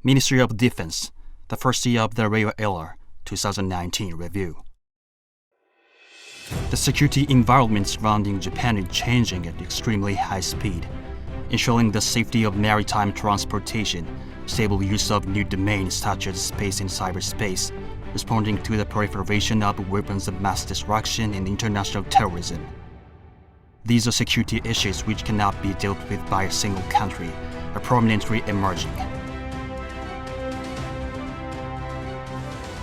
Ministry of Defense, the first year of the Reiwa era, 2019 review. The security environment surrounding Japan is changing at extremely high speed, ensuring the safety of maritime transportation, stable use of new domains such as space and cyberspace, responding to the proliferation of weapons of mass destruction and international terrorism. These are security issues which cannot be dealt with by a single country, are prominently emerging.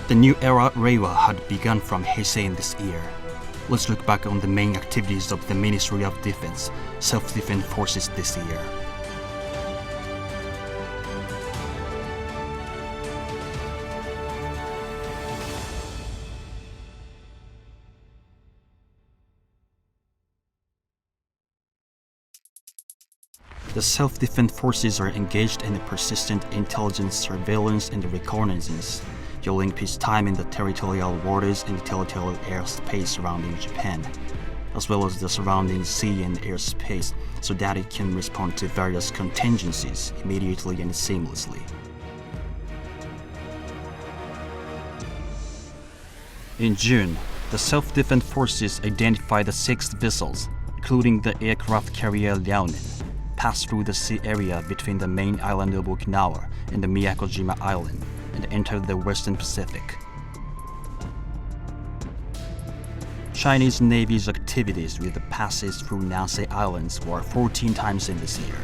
The new era Reiwa had begun from Heisei this year. Let's look back on the main activities of the Ministry of Defense, Self-Defense Forces this year. The self-defense forces are engaged in the persistent intelligence, surveillance, and reconnaissance during peacetime in the territorial waters and territorial airspace surrounding Japan, as well as the surrounding sea and airspace, so that it can respond to various contingencies immediately and seamlessly. In June, the self-defense forces identified the 6 vessels, including the aircraft carrier Liaoning, passed through the sea area between the main island of Okinawa and the Miyakojima Island, and entered the Western Pacific. Chinese Navy's activities with the passage through Nansei Islands were 14 times in this year.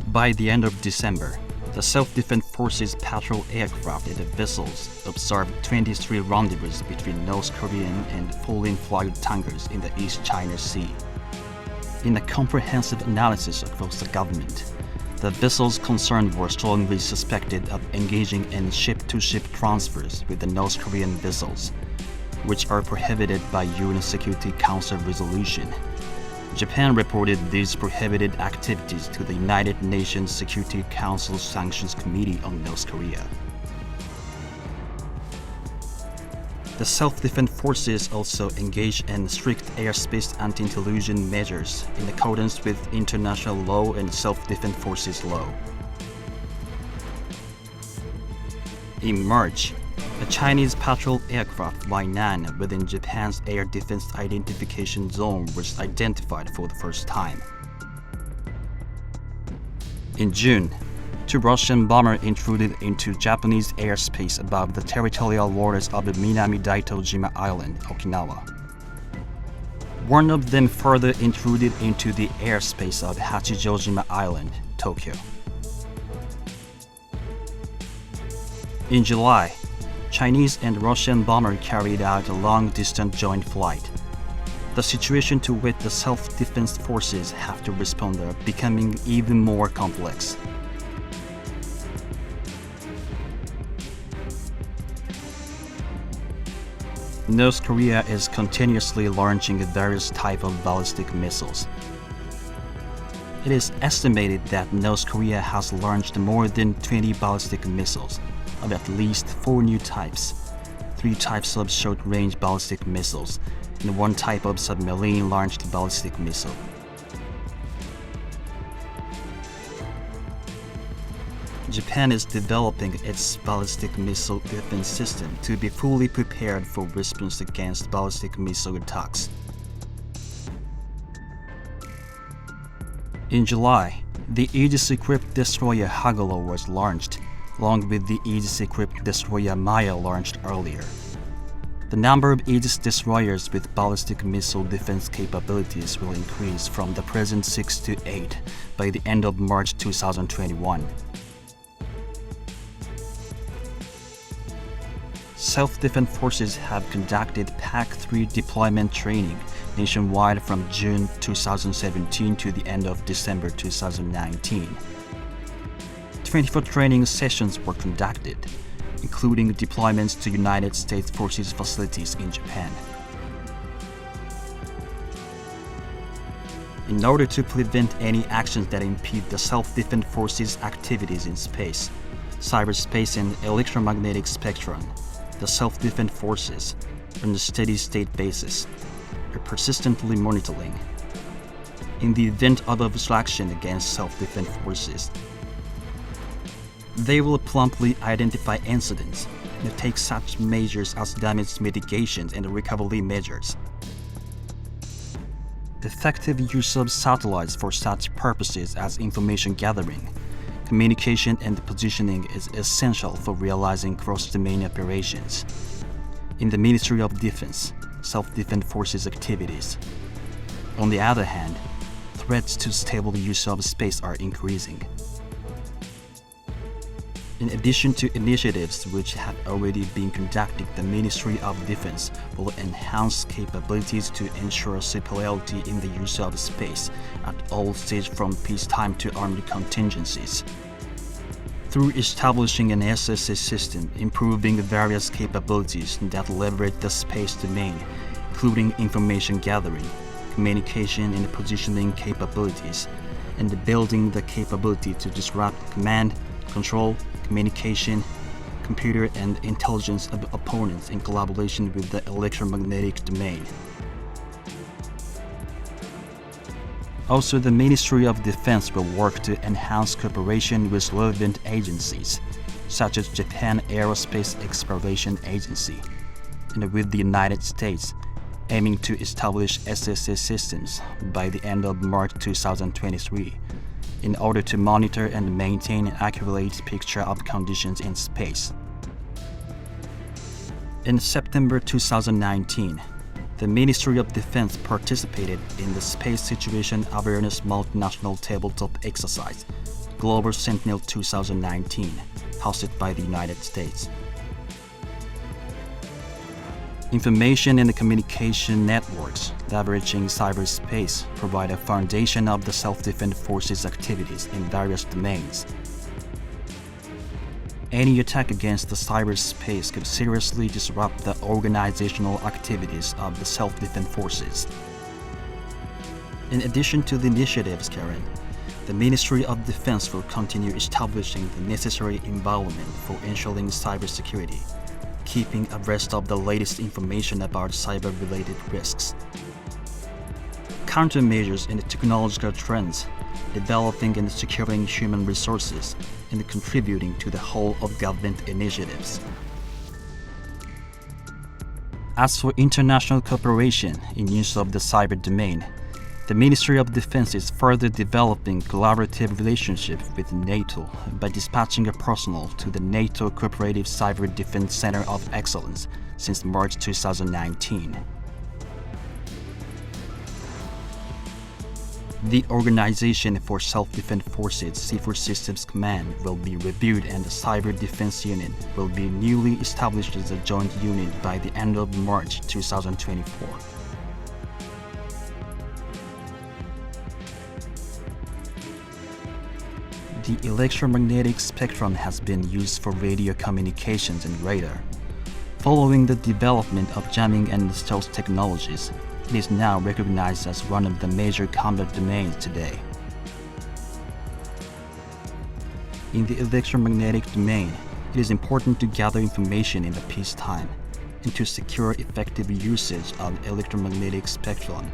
By the end of December, the self-defense forces patrol aircraft and the vessels observed 23 rendezvous between North Korean and foreign flag tankers in the East China Sea. In a comprehensive analysis across the government, the vessels concerned were strongly suspected of engaging in ship-to-ship transfers with the North Korean vessels, which are prohibited by UN Security Council resolution. Japan reported these prohibited activities to the United Nations Security Council Sanctions Committee on North Korea. The self-defense forces also engage in strict airspace anti-intrusion measures in accordance with international law and self-defense forces law. In March, a Chinese patrol aircraft Hainan within Japan's air defense identification zone was identified for the first time. In June, 2 Russian bombers intruded into Japanese airspace above the territorial waters of the Minami-Daitojima Island, Okinawa. One of them further intruded into the airspace of Hachijojima Island, Tokyo. In July, Chinese and Russian bombers carried out a long-distance joint flight. The situation to which the self-defense forces have to respond are becoming even more complex. North Korea is continuously launching various types of ballistic missiles. It is estimated that North Korea has launched more than 20 ballistic missiles, of at least 4 new types, 3 types of short-range ballistic missiles, and 1 type of submarine-launched ballistic missile. Japan is developing its ballistic missile defense system to be fully prepared for response against ballistic missile attacks. In July, the Aegis-equipped destroyer Hagalo was launched, along with the Aegis-equipped destroyer Maya launched earlier. The number of Aegis destroyers with ballistic missile defense capabilities will increase from the present 6 to 8 by the end of March 2021. Self-defense forces have conducted PAC-3 deployment training nationwide from June 2017 to the end of December 2019. 24 training sessions were conducted, including deployments to United States Forces facilities in Japan. In order to prevent any actions that impede the self-defense forces' activities in space, cyberspace, and electromagnetic spectrum, the self-defense forces, on a steady-state basis, are persistently monitoring. In the event of obstruction against self-defense forces, They will promptly identify incidents and take such measures as damage mitigation and recovery measures. Effective use of satellites for such purposes as information gathering, communication and positioning is essential for realizing cross-domain operations. In the Ministry of Defense, self-defense forces activities. On the other hand, threats to stable use of space are increasing. In addition to initiatives which have already been conducted, the Ministry of Defense will enhance capabilities to ensure superiority in the use of space at all stages from peacetime to armed contingencies. Through establishing an SSA system, improving various capabilities that leverage the space domain, including information gathering, communication and positioning capabilities, and building the capability to disrupt command, control, communication, computer and intelligence of opponents in collaboration with the electromagnetic domain. Also, the Ministry of Defense will work to enhance cooperation with relevant agencies, such as Japan Aerospace Exploration Agency, and with the United States, aiming to establish SSA systems by the end of March 2023. In order to monitor and maintain an accurate picture of conditions in space. In September 2019, the Ministry of Defense participated in the Space Situation Awareness Multinational Tabletop Exercise, Global Sentinel 2019, hosted by the United States. Information and communication networks leveraging cyberspace provide a foundation of the self-defense forces' activities in various domains. Any attack against the cyberspace could seriously disrupt the organizational activities of the self-defense forces. In addition to the initiatives, Karen, the Ministry of Defense will continue establishing the necessary environment for ensuring cybersecurity, keeping abreast of the latest information about cyber-related risks. Countermeasures and technological trends, developing and securing human resources, and contributing to the whole of government initiatives. As for international cooperation in use of the cyber domain, the Ministry of Defense is further developing collaborative relationship with NATO by dispatching a personnel to the NATO Cooperative Cyber Defense Center of Excellence since March 2019. The Organization for Self-Defense Forces Seaforth Systems Command will be reviewed and the Cyber Defense Unit will be newly established as a joint unit by the end of March 2024. The electromagnetic spectrum has been used for radio communications and radar. Following the development of jamming and stealth technologies, it is now recognized as one of the major combat domains today. In the electromagnetic domain, it is important to gather information in the peacetime and to secure effective usage of electromagnetic spectrum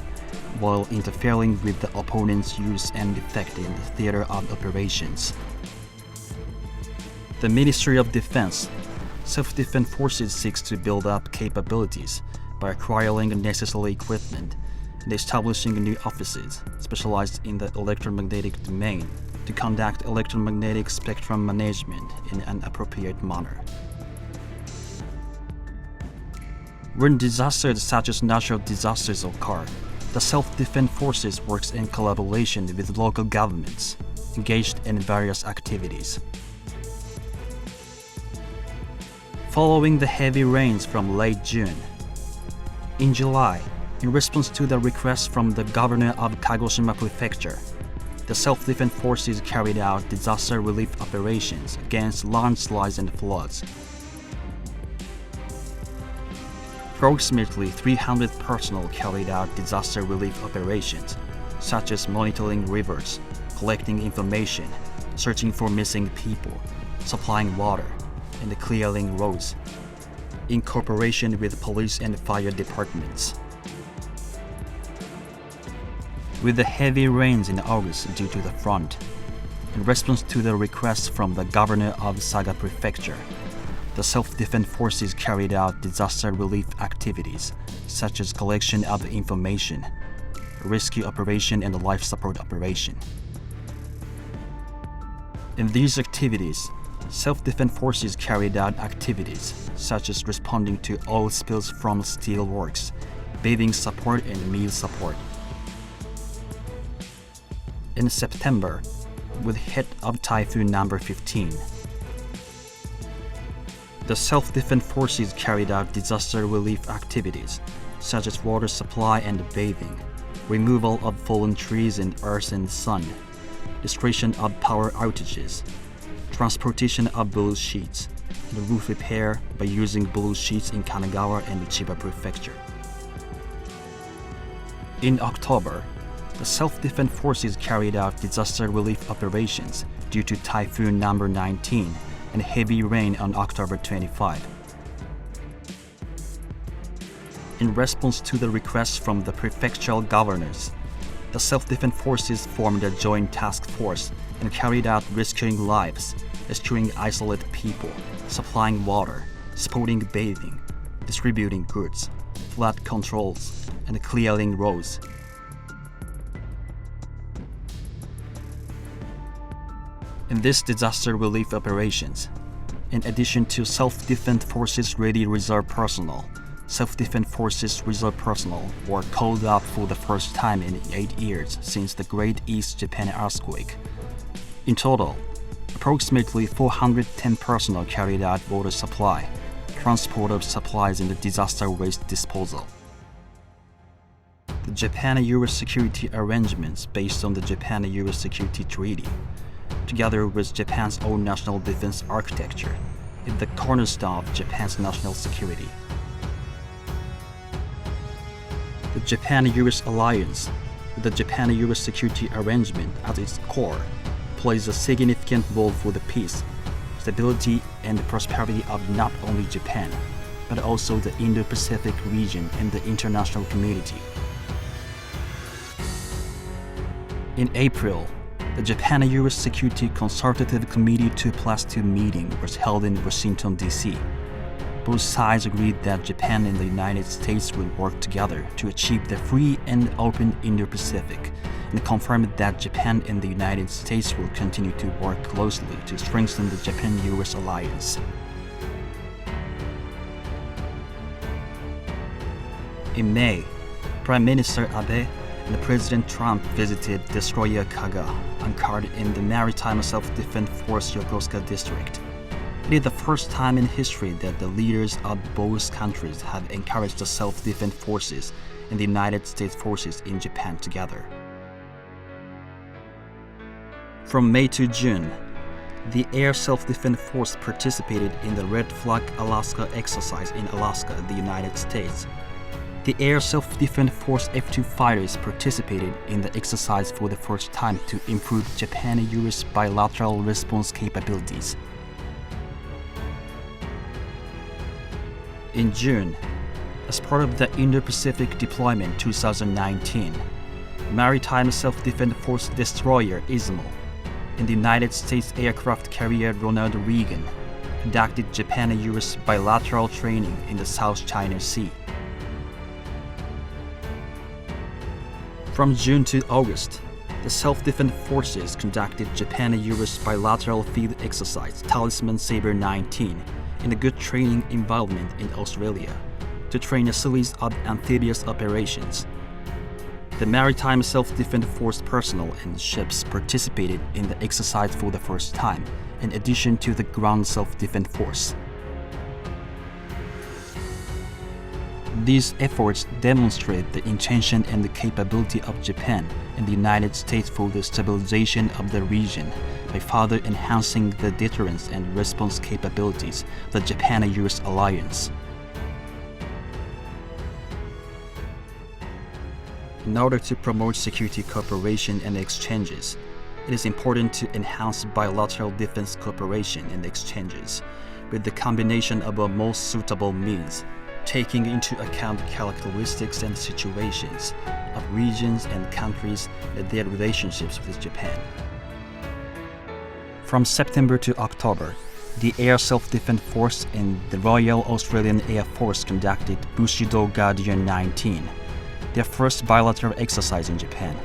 while interfering with the opponent's use and effect in the theater of operations. The Ministry of Defense, Self-Defense Forces seeks to build up capabilities by acquiring necessary equipment and establishing new offices specialized in the electromagnetic domain to conduct electromagnetic spectrum management in an appropriate manner. When disasters such as natural disasters occur, the Self-Defense Forces works in collaboration with local governments, engaged in various activities. Following the heavy rains from late June, in July, in response to the request from the governor of Kagoshima Prefecture, the Self-Defense Forces carried out disaster relief operations against landslides and floods. Approximately 300 personnel carried out disaster relief operations, such as monitoring rivers, collecting information, searching for missing people, supplying water, and clearing roads, in cooperation with police and fire departments. With the heavy rains in August due to the front, In response to the request from the governor of Saga Prefecture, the self-defense forces carried out disaster relief activities such as collection of information, rescue operation, and life support operation. In these activities, self-defense forces carried out activities such as responding to oil spills from steel works, bathing support, and meal support. In September, with hit of Typhoon number 15, the self-defense forces carried out disaster relief activities such as water supply and bathing, removal of fallen trees and earth and sun, restoration of power outages, transportation of blue sheets, and roof repair by using blue sheets in Kanagawa and Chiba Prefecture. In October, the self-defense forces carried out disaster relief operations due to Typhoon number 19 and heavy rain on October 25. In response to the request from the prefectural governors, the self-defense forces formed a joint task force and carried out rescuing lives, rescuing isolated people, supplying water, supporting bathing, distributing goods, flood controls, and clearing roads. In these disaster relief operations, in addition to self-defense forces ready reserve personnel, self-defense forces reserve personnel were called up for the first time in 8 years since the Great East Japan earthquake. In total, approximately 410 personnel carried out water supply, transport of supplies, and disaster waste disposal. The Japan-US security arrangements based on the Japan-US Security Treaty, together with Japan's own national defense architecture, is the cornerstone of Japan's national security. The Japan-US alliance, with the Japan-US security arrangement at its core, plays a significant role for the peace, stability, and prosperity of not only Japan, but also the Indo-Pacific region and the international community. In April, the Japan-US Security Consultative Committee 2+2 meeting was held in Washington, D.C. Both sides agreed that Japan and the United States would work together to achieve the free and open Indo-Pacific, and confirmed that Japan and the United States will continue to work closely to strengthen the Japan-US alliance. In May, Prime Minister Abe and President Trump visited destroyer Kaga, anchored in the Maritime Self-Defense Force Yokosuka district. It is the first time in history that the leaders of both countries have encouraged the self-defense forces and the United States forces in Japan together. From May to June, the Air Self-Defense Force participated in the Red Flag Alaska exercise in Alaska, the United States. The Air Self-Defense Force F-2 fighters participated in the exercise for the first time to improve Japan-US bilateral response capabilities. In June, as part of the Indo-Pacific Deployment 2019, Maritime Self-Defense Force destroyer Izumo and the United States aircraft carrier Ronald Reagan conducted Japan-US bilateral training in the South China Sea. From June to August, the self-defense forces conducted Japan-US bilateral field exercise Talisman Sabre 19 in a good training environment in Australia to train a series of amphibious operations. The Maritime Self-Defense Force personnel and ships participated in the exercise for the first time, in addition to the Ground Self-Defense Force. These efforts demonstrate the intention and the capability of Japan and the United States for the stabilization of the region by further enhancing the deterrence and response capabilities of the Japan-US alliance. In order to promote security cooperation and exchanges, it is important to enhance bilateral defense cooperation and exchanges with the combination of a most suitable means, taking into account characteristics and situations of regions and countries and their relationships with Japan. From September to October, the Air Self-Defense Force and the Royal Australian Air Force conducted Bushido Guardian 19, their first bilateral exercise in Japan.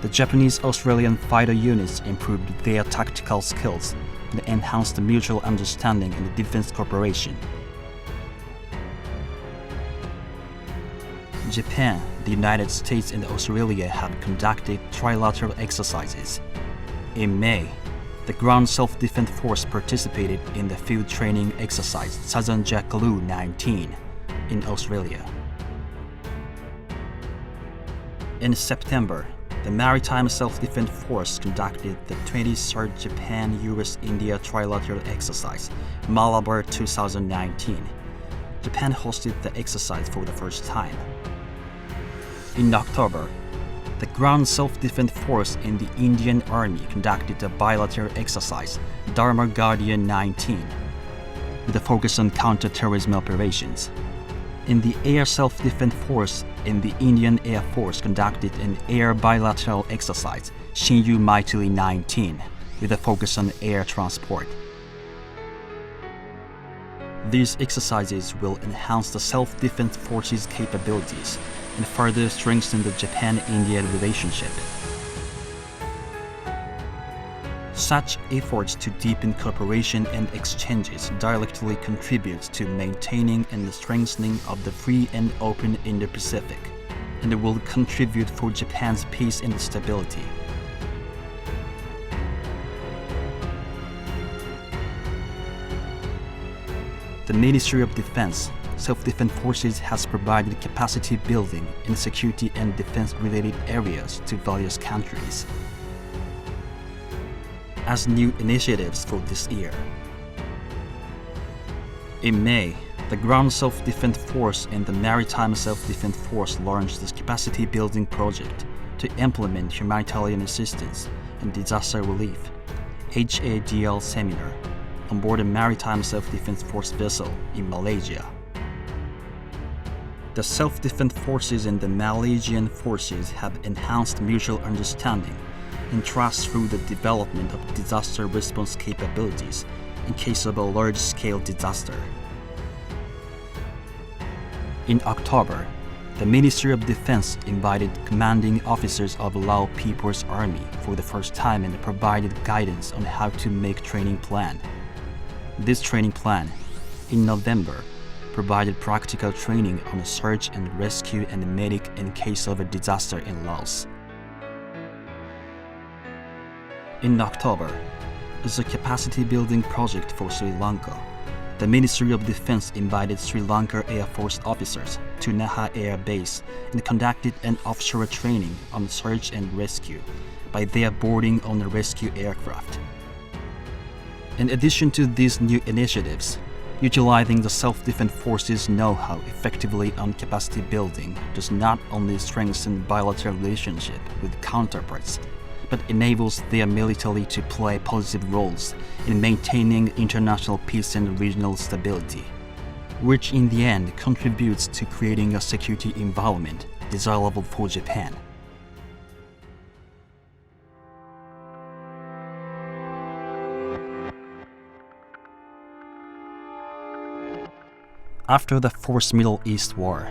The Japanese-Australian fighter units improved their tactical skills and enhanced mutual understanding in the defense cooperation. Japan, the United States, and Australia have conducted trilateral exercises. In May, the Ground Self-Defense Force participated in the field training exercise Southern Jackaloo 19 in Australia. In September, the Maritime Self-Defense Force conducted the 23rd Japan-US-India Trilateral Exercise, Malabar 2019. Japan hosted the exercise for the first time. In October, the Ground Self-Defense Force in the Indian Army conducted a bilateral exercise, Dharma Guardian 19, with a focus on counter-terrorism operations. In the Air Self-Defense Force in the Indian Air Force conducted an air bilateral exercise, Shinyu Maitri 19, with a focus on air transport. These exercises will enhance the self-defense forces' capabilities and further strengthen the Japan-India relationship. Such efforts to deepen cooperation and exchanges directly contribute to maintaining and strengthening of the free and open Indo-Pacific, and will contribute for Japan's peace and stability. The Ministry of Defense, Self-Defense Forces has provided capacity building in security and defense-related areas to various countries. As new initiatives for this year. In May, the Ground Self-Defense Force and the Maritime Self-Defense Force launched this capacity building project to implement humanitarian assistance and disaster relief (HADL) seminar on board a Maritime Self-Defense Force vessel in Malaysia. The self-defense forces and the Malaysian forces have enhanced mutual understanding and trust through the development of disaster response capabilities in case of a large-scale disaster. In October, the Ministry of Defense invited commanding officers of Lao People's Army for the first time and provided guidance on how to make training plan. This training plan, in November, provided practical training on search and rescue and medic in case of a disaster in Laos. In October, as a capacity-building project for Sri Lanka, the Ministry of Defense invited Sri Lanka Air Force officers to Naha Air Base and conducted an offshore training on search and rescue by their boarding on a rescue aircraft. In addition to these new initiatives, utilizing the self-defense forces' know-how effectively on capacity building does not only strengthen bilateral relationship with counterparts, but enables their military to play positive roles in maintaining international peace and regional stability, which in the end contributes to creating a security environment desirable for Japan. After the First Middle East War,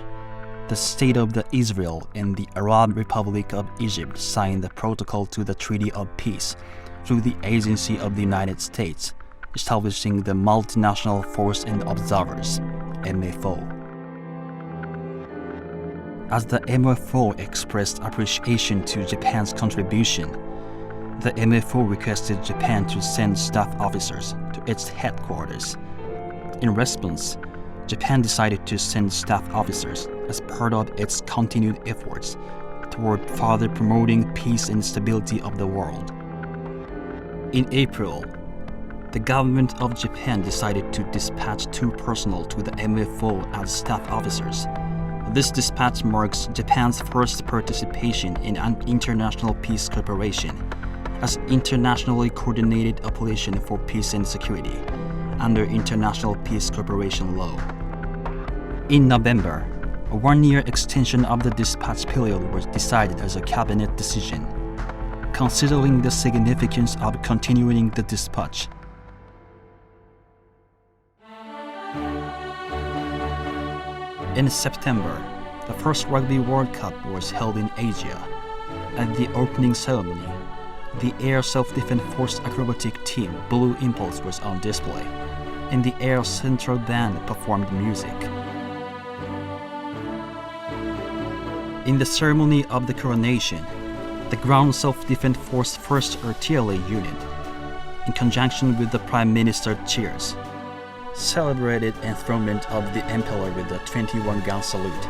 the State of Israel and the Arab Republic of Egypt signed the Protocol to the Treaty of Peace through the agency of the United States, establishing the Multinational Force and Observers, MFO. As the MFO expressed appreciation to Japan's contribution, the MFO requested Japan to send staff officers to its headquarters. In response, Japan decided to send staff officers as part of its continued efforts toward further promoting peace and stability of the world. In April, the government of Japan decided to dispatch 2 personnel to the MFO as staff officers. This dispatch marks Japan's first participation in an international peace cooperation as internationally coordinated operation for peace and security under International Peace Cooperation Law. In November, a 1-year extension of the dispatch period was decided as a cabinet decision. considering the significance of continuing the dispatch. In September, the first Rugby World Cup was held in Asia. At the opening ceremony, the Air Self-Defense Force acrobatic team Blue Impulse was on display, and the Air Central Band performed music. In the ceremony of the coronation, the Ground Self-Defense Force 1st Artillery Unit, in conjunction with the Prime Minister's cheers, celebrated enthronement of the Emperor with a 21-gun salute.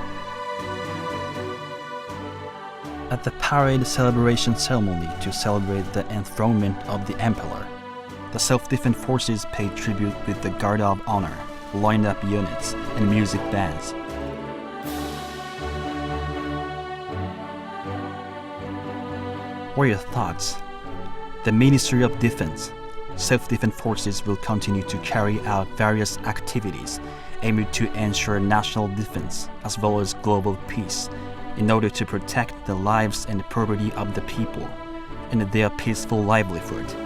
At the parade celebration ceremony to celebrate the enthronement of the Emperor, the Self-Defense Forces paid tribute with the Guard of Honor, lined-up units, and music bands. What are your thoughts? The Ministry of Defense, Self-Defense Forces will continue to carry out various activities aimed to ensure national defense as well as global peace in order to protect the lives and property of the people and their peaceful livelihood.